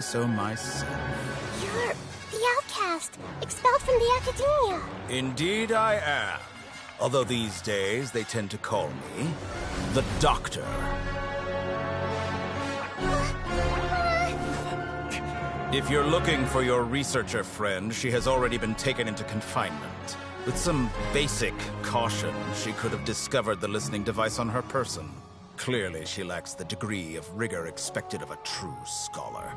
so myself. You're the outcast, expelled from the academia. Indeed I am. Although these days they tend to call me the Doctor. If you're looking for your researcher friend, she has already been taken into confinement. With some basic caution, she could have discovered the listening device on her person. Clearly, she lacks the degree of rigor expected of a true scholar.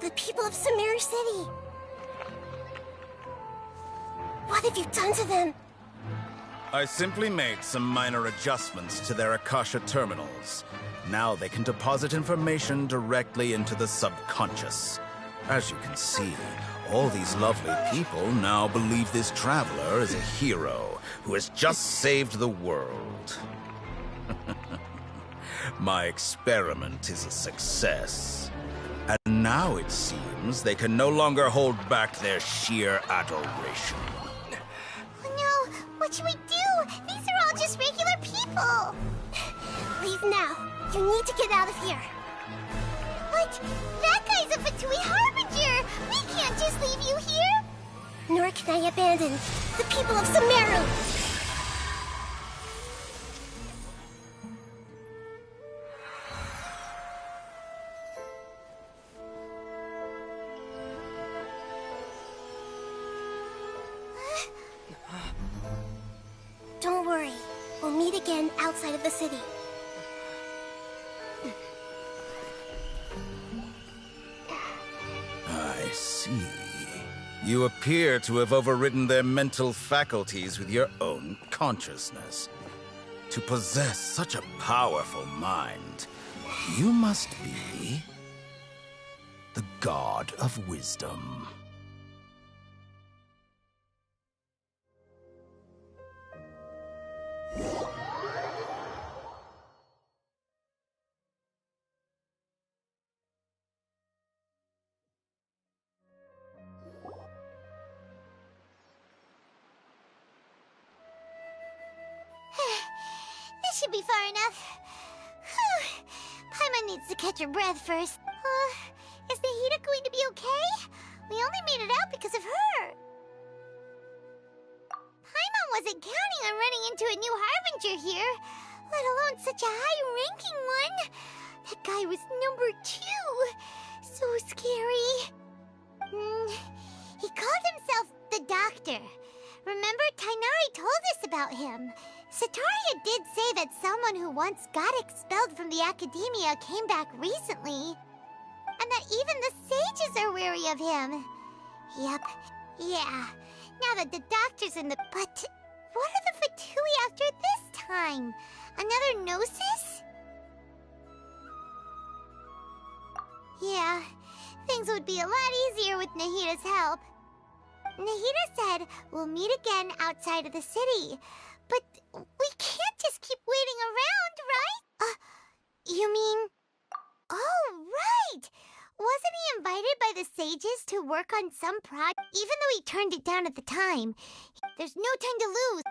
The people of Sumeru City. What have you done to them? I simply made some minor adjustments to their Akasha terminals. Now they can deposit information directly into the subconscious. As you can see, all these lovely people now believe this traveler is a hero who has just saved the world. My experiment is a success. And now it seems they can no longer hold back their sheer adoration. Oh no! What should we do? These are all just regular people! Leave now. You need to get out of here. But that guy's a Fatui Harbinger! We can't just leave you here! Nor can I abandon the people of Sumeru! Don't worry. We'll meet again outside of the city. I see. You appear to have overridden their mental faculties with your own consciousness. To possess such a powerful mind, you must be the God of Wisdom. This should be far enough. Paimon needs to catch her breath first. Is Nahida going to be okay? We only made it out because of her. Paimon wasn't counting on running into a new Harbinger here, let alone such a high-ranking one. That guy was number 2. So scary. He called himself the Doctor. Remember, Tainari told us about him. Sataria did say that someone who once got expelled from the academia came back recently. And that even the sages are wary of him. Yep. Yeah. Now that the Doctor's in the... But what are the Fatui after this time? Another Gnosis? Yeah. Things would be a lot easier with Nahida's help. Nahida said we'll meet again outside of the city. But we can't just keep waiting around, right? You mean... Oh, right! Wasn't he invited by the sages to work on some project? Even though he turned it down at the time. There's no time to lose.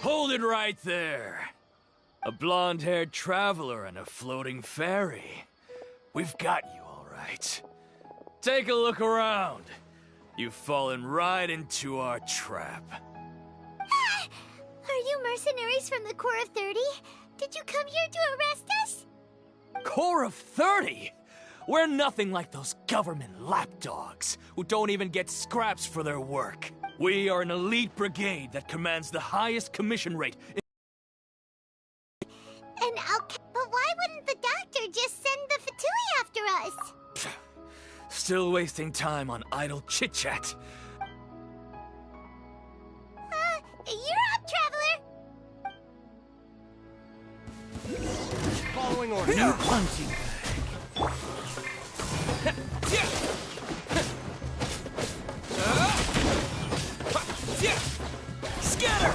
Hold it right there. A blonde-haired traveler and a floating fairy. We've got you all right. Take a look around. You've fallen right into our trap. Are you mercenaries from the Corps of 30? Did you come here to arrest us? Corps of 30? We're nothing like those government lapdogs who don't even get scraps for their work. We are an elite brigade that commands the highest commission rate. But why wouldn't the doctor just send the Fatui after us? Still wasting time on idle chit-chat. You're up, Traveler! Following orders. New punching bag. Scatter!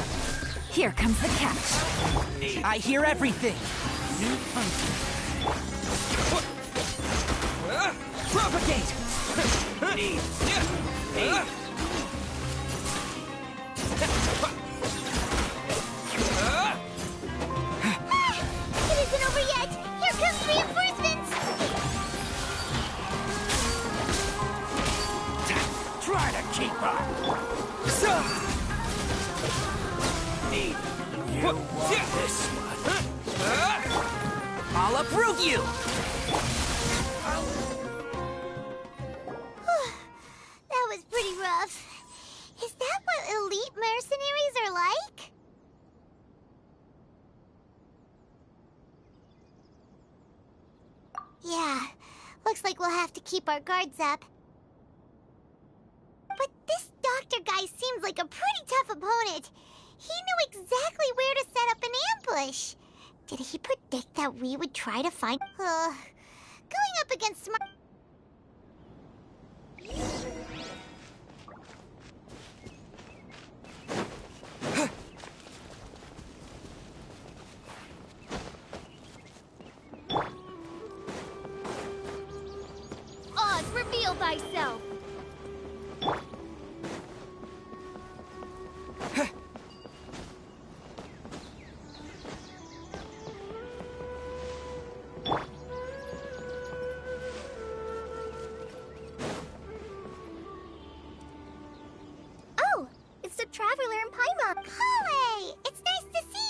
Here comes the catch. I hear everything. New punching bag. Propagate! It isn't over yet! Here comes reinforcements! Try to keep up. You want this one? I'll approve you! That was pretty rough. Is that what elite mercenaries are like? Yeah, looks like we'll have to keep our guards up. But this doctor guy seems like a pretty tough opponent. He knew exactly where to set up an ambush. Did he predict that we would try to find... going up against smart... Oz, reveal thyself! Oh, it's the Traveler in Paimon. Kale! It's nice to see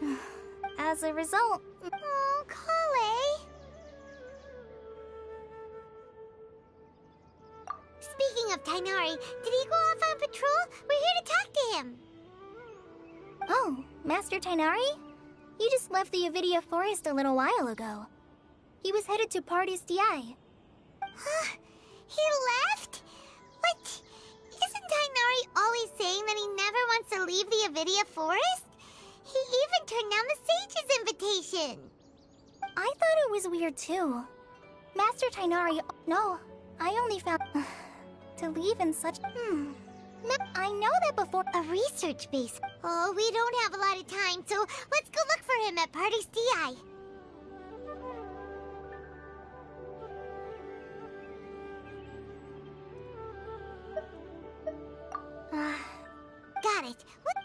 you! As a result... Oh, Kale! Speaking of Tainari, did he go off on patrol? We're here to talk to him. Oh, Master Tainari? You just left the Avidia Forest a little while ago. He was headed to Party's DI. Huh? He left? What? Isn't Tainari always saying that he never wants to leave the Avidia Forest? He even turned down the Sage's invitation. I thought it was weird too. Master Tainari... No, I only found... to leave in such... I know that before... A research base. Oh, we don't have a lot of time, so let's go look for him at Party's DI. Got it. What?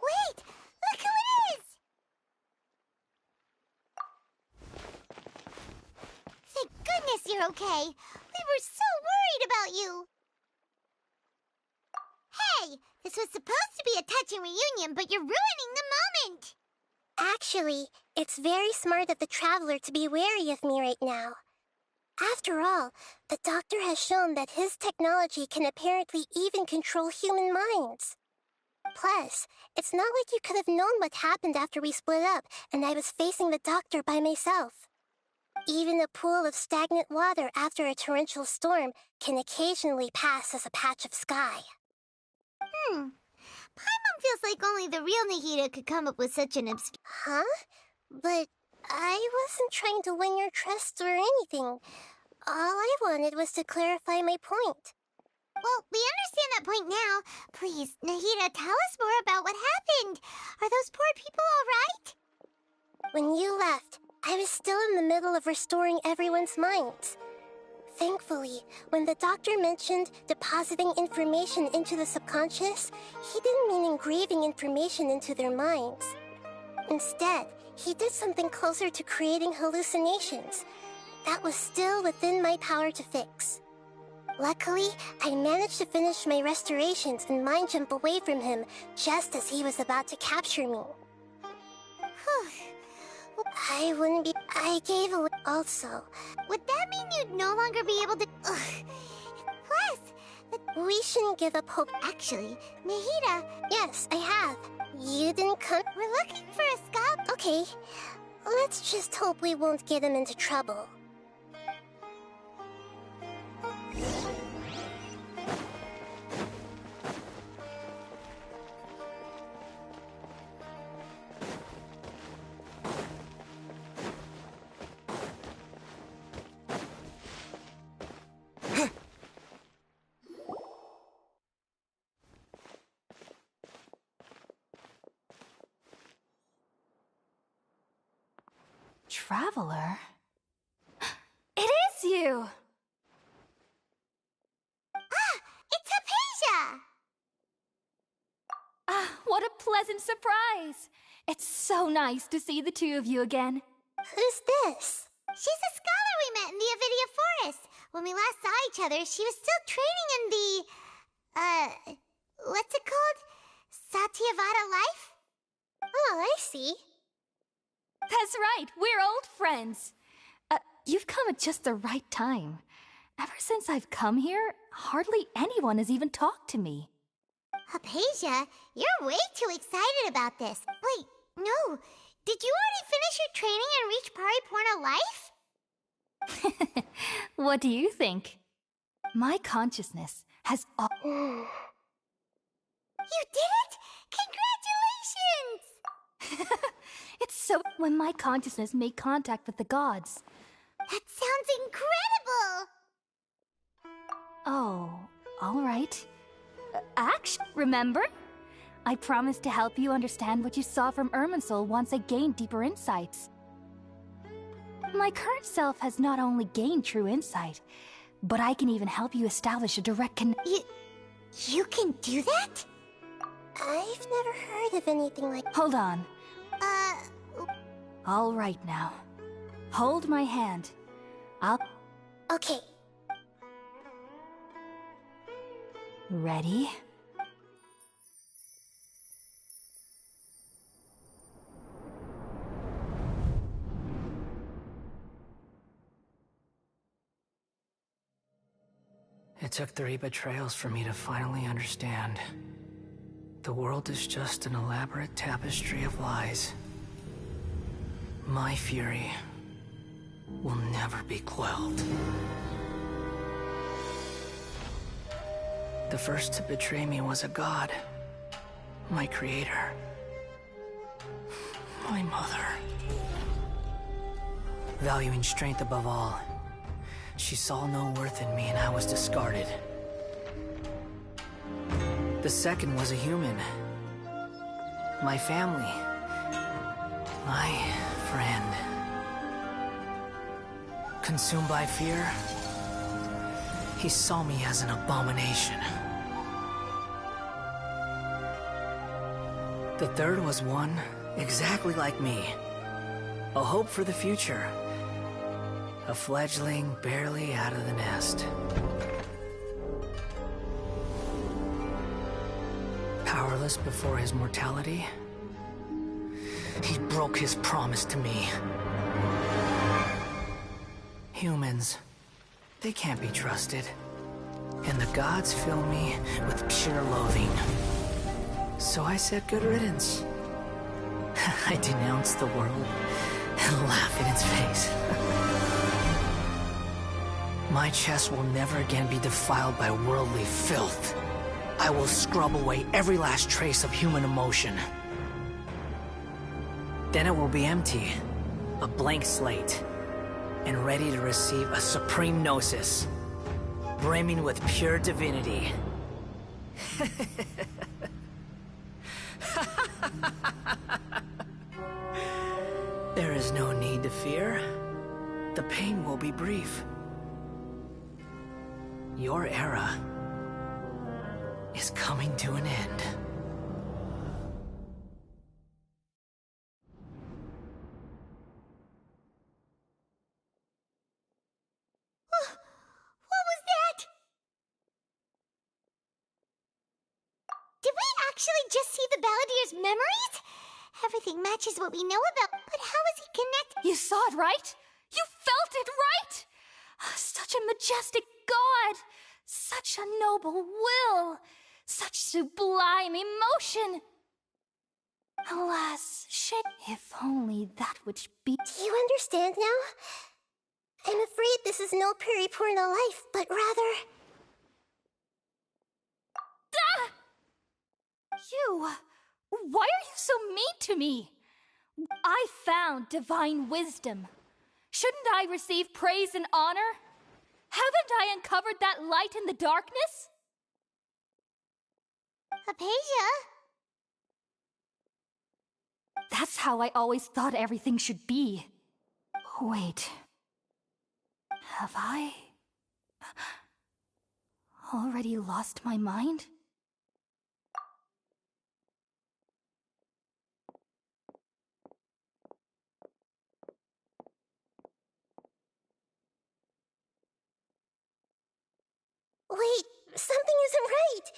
Wait! Look who it is! Thank goodness you're okay. We were so worried about you. Hey! This was supposed to be a touching reunion, but you're ruining the moment! Actually, it's very smart of the Traveler to be wary of me right now. After all, the Doctor has shown that his technology can apparently even control human minds. Plus, it's not like you could have known what happened after we split up and I was facing the Doctor by myself. Even a pool of stagnant water after a torrential storm can occasionally pass as a patch of sky. Paimon feels like only the real Nahida could come up with such an obscure... Huh? But I wasn't trying to win your trust or anything. All I wanted was to clarify my point. Well, we understand that point now. Please, Nahida, tell us more about what happened. Are those poor people all right? When you left, I was still in the middle of restoring everyone's minds. Thankfully, when the doctor mentioned depositing information into the subconscious, he didn't mean engraving information into their minds. Instead, he did something closer to creating hallucinations. That was still within my power to fix. Luckily, I managed to finish my restorations and mind jump away from him just as he was about to capture me. I wouldn't be... I gave away... Also, Would that mean you'd no longer be able to... Plus, we shouldn't give up hope. actually, Nahida, Yes, I have. You didn't come... we're looking for a scout. Okay, let's just hope we won't get him into trouble. Traveler? It is you! It's Hypatia! Ah, what a pleasant surprise! It's so nice to see the two of you again. Who's this? She's a scholar we met in the Avidia Forest. When we last saw each other, she was still training in the... what's it called? Satyavada life? Oh, I see. That's right, we're old friends. You've come at just the right time. Ever since I've come here, hardly anyone has even talked to me. Hypatia, you're way too excited about this. Wait, no. Did you already finish your training and reach Pariporna life? What do you think? My consciousness has You did it? Congratulations! It's so when my consciousness made contact with the gods. That sounds incredible! Oh, all right. Remember? I promised to help you understand what you saw from Irminsul once I gained deeper insights. My current self has not only gained true insight, but I can even help you establish a direct connection. You can do that? I've never heard of anything like... Hold on. All right now. Hold my hand. Okay. Ready? It took 3 betrayals for me to finally understand. The world is just an elaborate tapestry of lies. My fury will never be quelled. The first to betray me was a god. My creator. My mother. Valuing strength above all, she saw no worth in me and I was discarded. The second was a human. My family. My friend. Consumed by fear, he saw me as an abomination. The third was one exactly like me. A hope for the future. A fledgling barely out of the nest. Powerless before his mortality, he broke his promise to me. Humans, they can't be trusted. And the gods fill me with pure loathing. So I said good riddance. I denounced the world and laughed in its face. My chest will never again be defiled by worldly filth. I will scrub away every last trace of human emotion. Then it will be empty, a blank slate, and ready to receive a supreme gnosis, brimming with pure divinity. There is no need to fear. The pain will be brief. Your era is coming to an end. What was that? Did we actually just see the Balladier's memories? Everything matches what we know about, but how is he connected? You saw it, right? You felt it, right? Such a majestic god! Such a noble will! Such sublime emotion! Alas, shit, if only that which be— Do you understand now? I'm afraid this is no Puripurna life, but rather... You! Why are you so mean to me? I found divine wisdom. Shouldn't I receive praise and honor? Haven't I uncovered that light in the darkness? Apasia? That's how I always thought everything should be. Wait. Have I already lost my mind? Wait, something isn't right.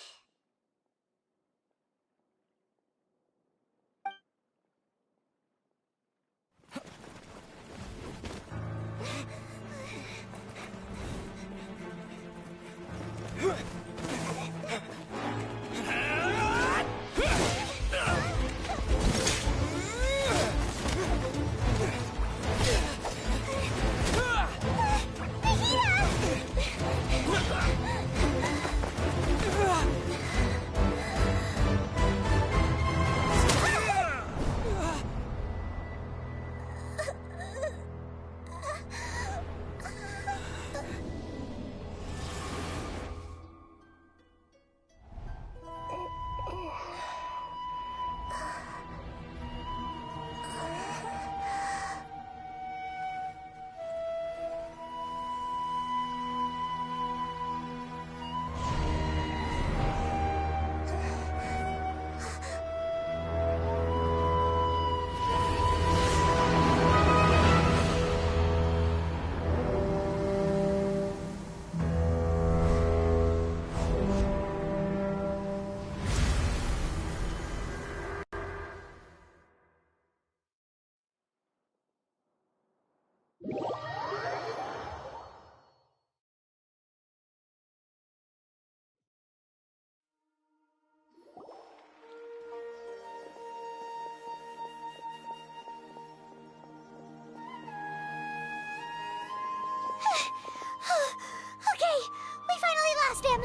Okay, we finally lost him.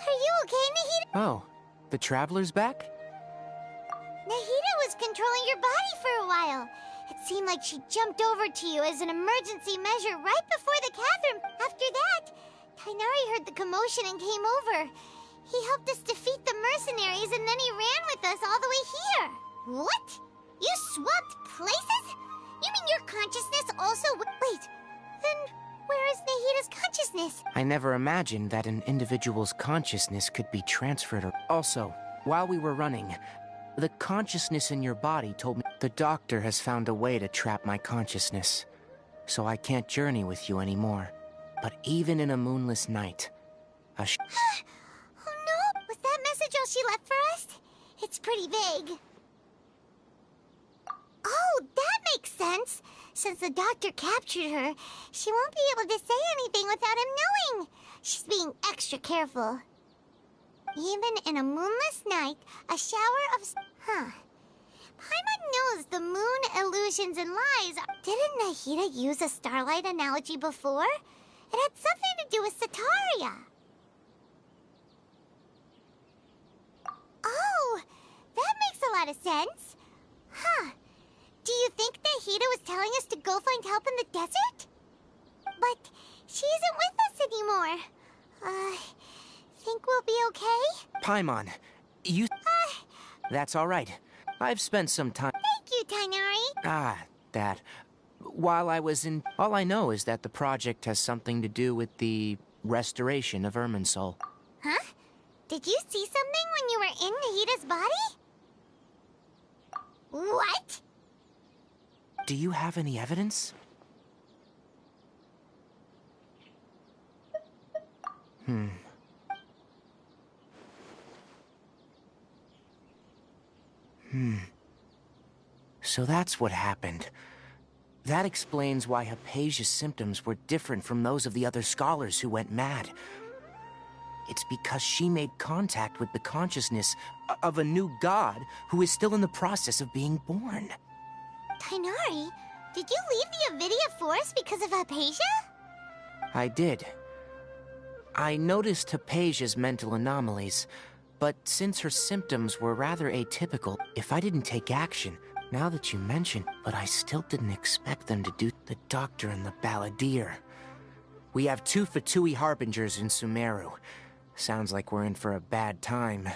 Are you okay, Nahida? Oh, the Traveler's back? Nahida was controlling your body for a while. It seemed like she jumped over to you as an emergency measure right before the Catherine. After that, Kainari heard the commotion and came over. He helped us defeat the mercenaries and then he ran with us all the way here. What? You swapped places? You mean your consciousness also wait, then where is Nahida's consciousness? I never imagined that an individual's consciousness could be transferred or... Also, while we were running, the consciousness in your body told me the doctor has found a way to trap my consciousness, so I can't journey with you anymore. But even in a moonless night, Oh no! Was that message all she left for us? It's pretty vague. Oh, that makes sense. Since the doctor captured her, she won't be able to say anything without him knowing. She's being extra careful. Even in a moonless night, a shower of... Huh. Paimon knows the moon, illusions, and lies. Didn't Nahida use a starlight analogy before? It had something to do with Sataria. Oh, that makes a lot of sense. Huh. Do you think Nahida was telling us to go find help in the desert? But she isn't with us anymore. Think we'll be okay? Paimon, you... That's all right. I've spent some time... Thank you, Tighnari. That. While I was in... All I know is that the project has something to do with the restoration of Irminsul. Huh? Did you see something when you were in Nahida's body? What? Do you have any evidence? So that's what happened. That explains why Hypatia's symptoms were different from those of the other scholars who went mad. It's because she made contact with the consciousness of a new god who is still in the process of being born. Tighnari, did you leave the Avidia Forest because of Hypatia? I did. I noticed Hypatia's mental anomalies, but since her symptoms were rather atypical, if I didn't take action, now that you mention, but I still didn't expect them to do the Doctor and the Balladeer. We have 2 Fatui Harbingers in Sumeru. Sounds like we're in for a bad time.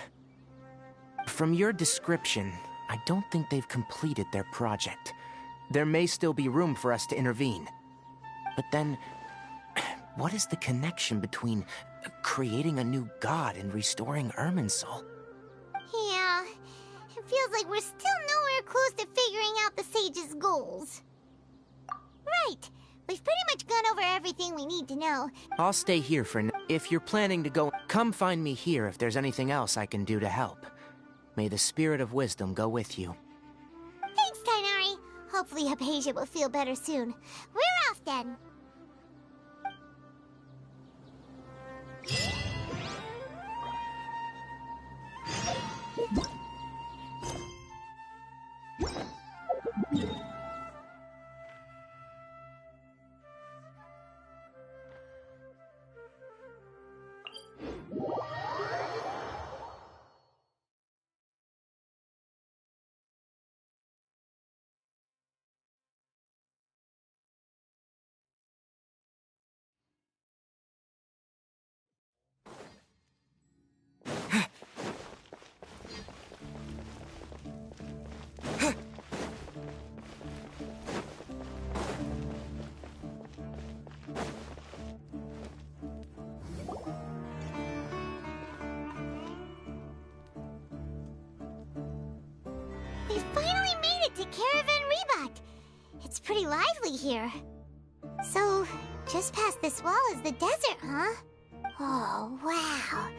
From your description, I don't think they've completed their project. There may still be room for us to intervene. But then, what is the connection between creating a new god and restoring Irminsul? Yeah, it feels like we're still nowhere close to figuring out the Sage's goals. Right, we've pretty much gone over everything we need to know. I'll stay here for now. If you're planning to go, come find me here if there's anything else I can do to help. May the spirit of wisdom go with you. Thanks, Tighnari. Hopefully Hypatia will feel better soon. We're off then. We finally made it to Caravan Rebot. It's pretty lively here. So, just past this wall is the desert, huh? Oh, wow.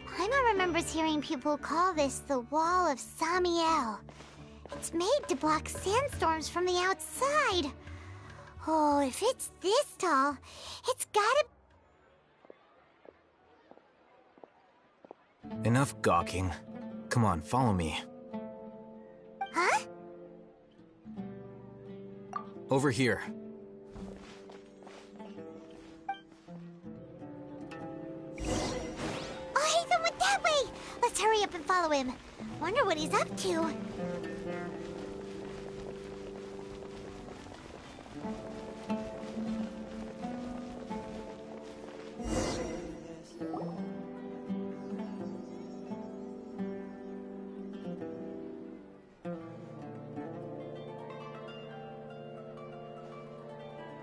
Paimon remembers hearing people call this the Wall of Samiel. It's made to block sandstorms from the outside. Oh, if it's this tall, it's gotta... Enough gawking. Come on, follow me. Huh? Over here. Oh, Ethan went that way! Let's hurry up and follow him. Wonder what he's up to.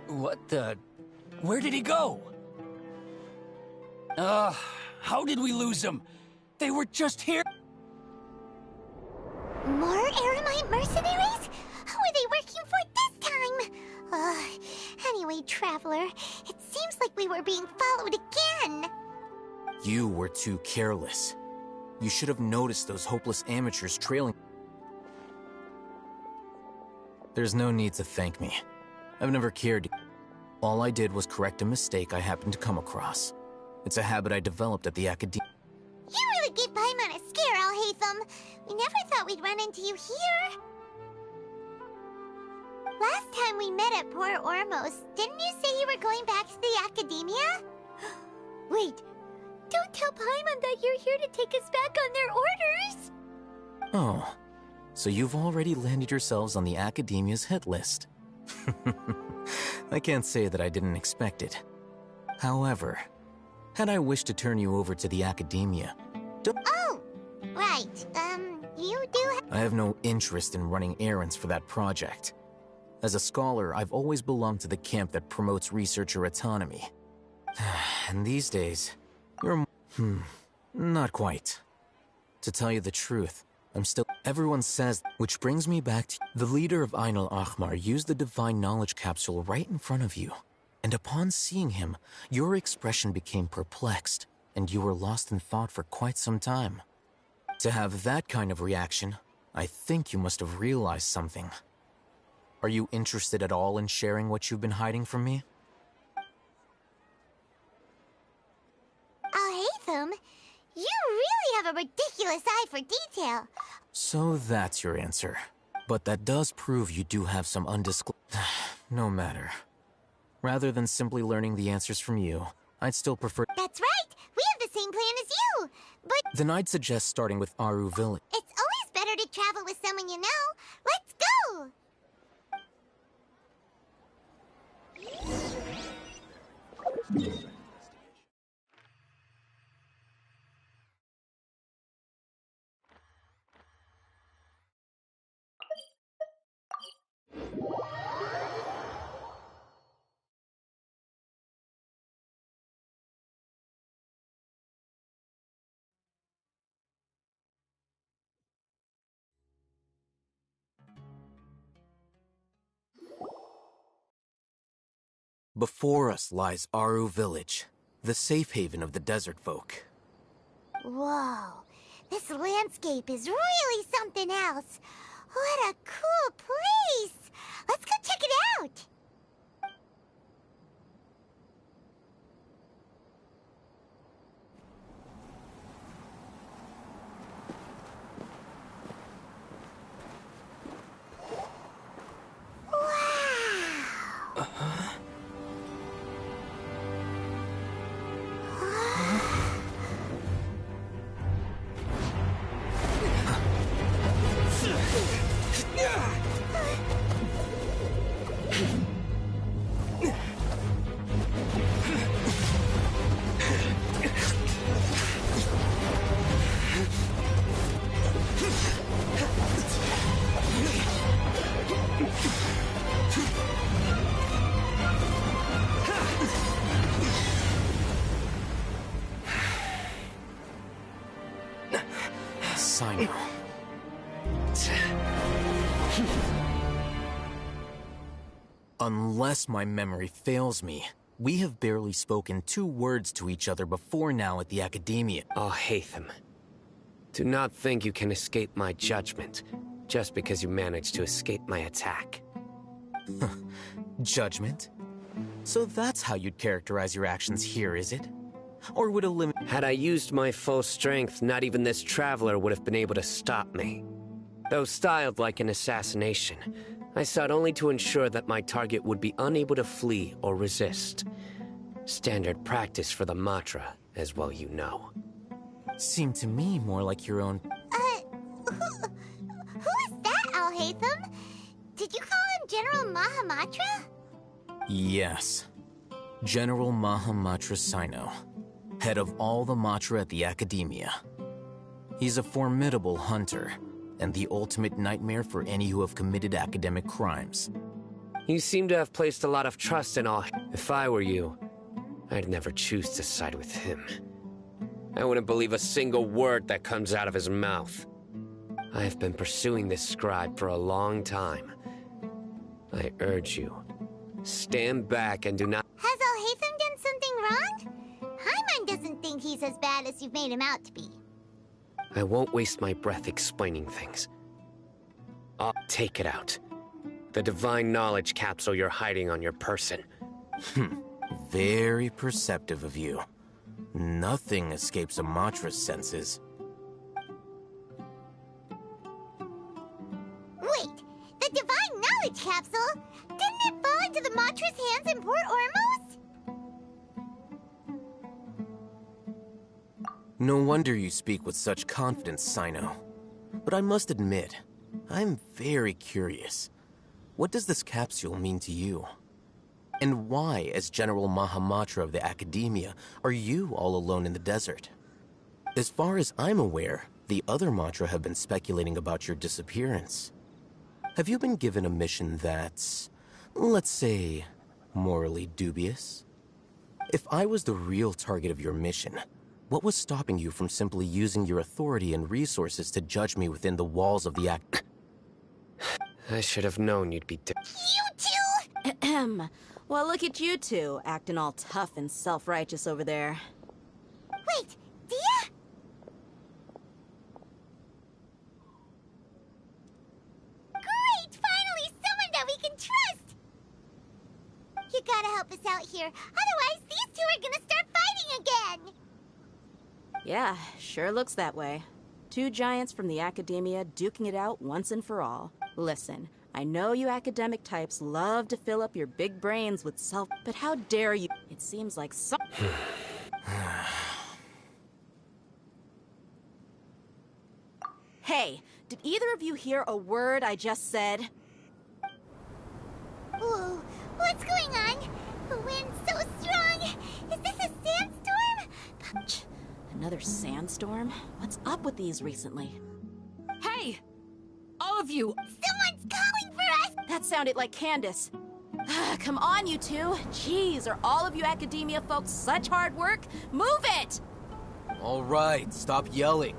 What the... Where did he go? How did we lose him? They were just here. More Eremite mercenaries? Who are they working for this time? Anyway, Traveler, it seems like we were being followed again. You were too careless. You should have noticed those hopeless amateurs trailing. There's no need to thank me. I've never cared. All I did was correct a mistake I happened to come across. It's a habit I developed at the academy. You really gave Paimon a scare, Alhaitham. We never thought we'd run into you here. Last time we met at Port Ormos, didn't you say you were going back to the academia? Wait, don't tell Paimon that you're here to take us back on their orders! Oh, so you've already landed yourselves on the Academia's hit list. I can't say that I didn't expect it. However, had I wished to turn you over to the Academia... Oh! Right, you do I have no interest in running errands for that project. As a scholar, I've always belonged to the camp that promotes researcher autonomy. And these days, you're... not quite. To tell you the truth, I'm still... Everyone says... Which brings me back to... The leader of Ain al-Ahmar used the Divine Knowledge Capsule right in front of you. And upon seeing him, your expression became perplexed, and you were lost in thought for quite some time. To have that kind of reaction, I think you must have realized something. Are you interested at all in sharing what you've been hiding from me? Al-Haytham, you really have a ridiculous eye for detail. So that's your answer. But that does prove you do have some undisclosed... No matter. Rather than simply learning the answers from you, I'd still prefer... That's right! We have the same plan as you! But... Then I'd suggest starting with Aru Village. It's always better to travel with someone you know. Let's go! Before us lies Aru Village, the safe haven of the desert folk. Whoa, this landscape is really something else. What a cool place! Let's go check it out! Sino. Unless my memory fails me, we have barely spoken 2 words to each other before now at the Academia. Al-Haytham, do not think you can escape my judgment just because you managed to escape my attack. Judgment? So that's how you'd characterize your actions here, is it? Or would eliminate... Had I used my full strength, not even this traveler would have been able to stop me. Though styled like an assassination, I sought only to ensure that my target would be unable to flee or resist. Standard practice for the Matra, as well you know. Seemed to me more like your own... Who is that, Al-Haytham? Did you call him General Mahamatra? Yes. General Mahamatra Sino, head of all the Matra at the Academia. He's a formidable hunter, and the ultimate nightmare for any who have committed academic crimes. You seem to have placed a lot of trust in all. If I were you, I'd never choose to side with him. I wouldn't believe a single word that comes out of his mouth. I have been pursuing this scribe for a long time. I urge you, stand back and do not... Has Al-Haytham done something wrong? Paimon doesn't think he's as bad as you've made him out to be. I won't waste my breath explaining things. I'll take it out. The divine knowledge capsule you're hiding on your person. Very perceptive of you. Nothing escapes a Matra's senses. Wait, the divine knowledge capsule? Cleopatra's hands in Port Ormos? No wonder you speak with such confidence, Sino. But I must admit, I'm very curious. What does this capsule mean to you? And why, as General Mahamatra of the Academia, are you all alone in the desert? As far as I'm aware, the other Matra have been speculating about your disappearance. Have you been given a mission that's, let's say, morally dubious? If I was the real target of your mission, what was stopping you from simply using your authority and resources to judge me within the walls of the I should have known you'd be You two! Ahem. Well, look at you two, acting all tough and self-righteous over there. Wait, Dia? Great! Finally, someone that we can trust! You gotta help us out here, otherwise these two are gonna start fighting again! Yeah, sure looks that way. Two giants from the Academia duking it out once and for all. Listen, I know you academic types love to fill up your big brains with self, but how dare you? It seems like some... Hey, did either of you hear a word I just said? Whoa, what's going on? The wind's so strong! Is this a sandstorm? Another sandstorm? What's up with these recently? Hey! All of you! Someone's calling for us! That sounded like Candace. Come on, you two. Jeez, are all of you Academia folks such hard work? Move it! All right, stop yelling.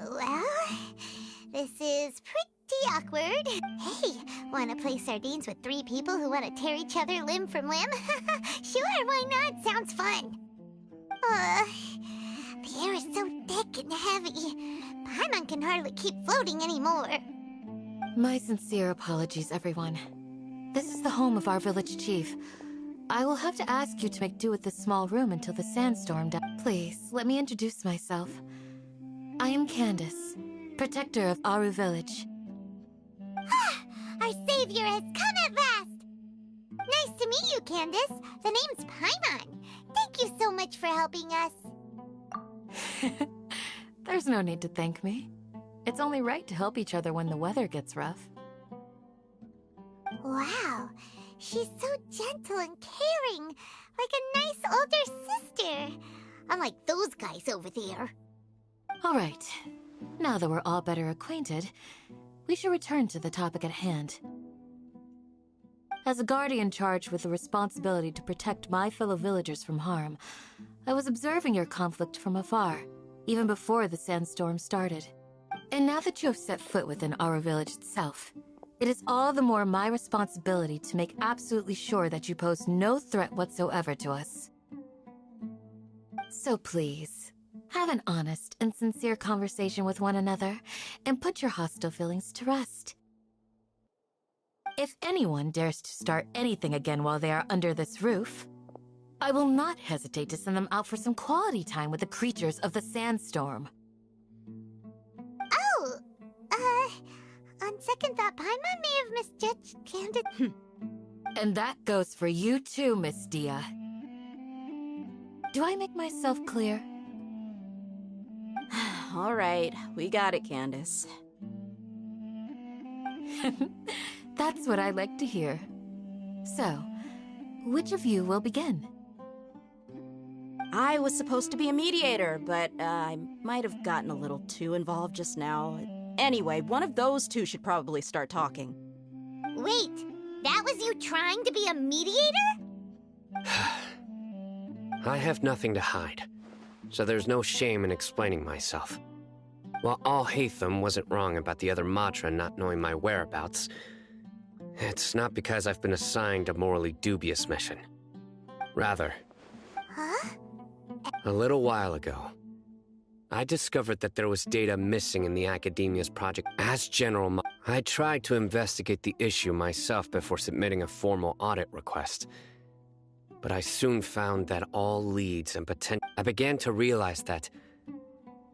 Well, this is pretty awkward. Hey, wanna play sardines with three people who wanna tear each other limb from limb? Sure, why not? Sounds fun. The air is so thick and heavy. Paimon can hardly keep floating anymore. My sincere apologies, everyone. This is the home of our village chief. I will have to ask you to make do with this small room until the sandstorm does. Please, let me introduce myself. I am Candace, protector of Aru village. Our savior has come at last! Nice to meet you, Candace. The name's Paimon. Thank you so much for helping us. There's no need to thank me. It's only right to help each other when the weather gets rough. Wow, she's so gentle and caring, like a nice older sister. Unlike those guys over there. All right, now that we're all better acquainted, we should return to the topic at hand. As a guardian charged with the responsibility to protect my fellow villagers from harm, I was observing your conflict from afar, even before the sandstorm started. And now that you have set foot within our village itself, it is all the more my responsibility to make absolutely sure that you pose no threat whatsoever to us. So please, have an honest and sincere conversation with one another, and put your hostile feelings to rest. If anyone dares to start anything again while they are under this roof, I will not hesitate to send them out for some quality time with the creatures of the sandstorm. Oh, on second thought, Paimon may have misjudged Candace. And that goes for you too, Miss Dia. Do I make myself clear? All right, we got it, Candace. That's what I like to hear. So, which of you will begin? I was supposed to be a mediator, but I might have gotten a little too involved just now. Anyway, one of those two should probably start talking. Wait, that was you trying to be a mediator? I have nothing to hide. so there's no shame in explaining myself. While Al-Haytham wasn't wrong about the other Matra not knowing my whereabouts, it's not because I've been assigned a morally dubious mission. Rather, a little while ago, I discovered that there was data missing in the Academia's project. As General, I tried to investigate the issue myself before submitting a formal audit request. But I soon found that all leads and potential... I began to realize that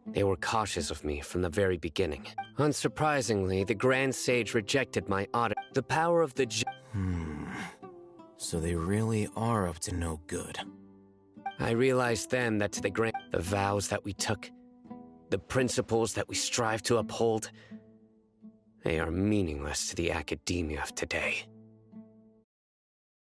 they were cautious of me from the very beginning. Unsurprisingly, the Grand Sage rejected my audit. The power of the... So they really are up to no good. I realized then that to the vows that we took, the principles that we strive to uphold, they are meaningless to the Academia of today.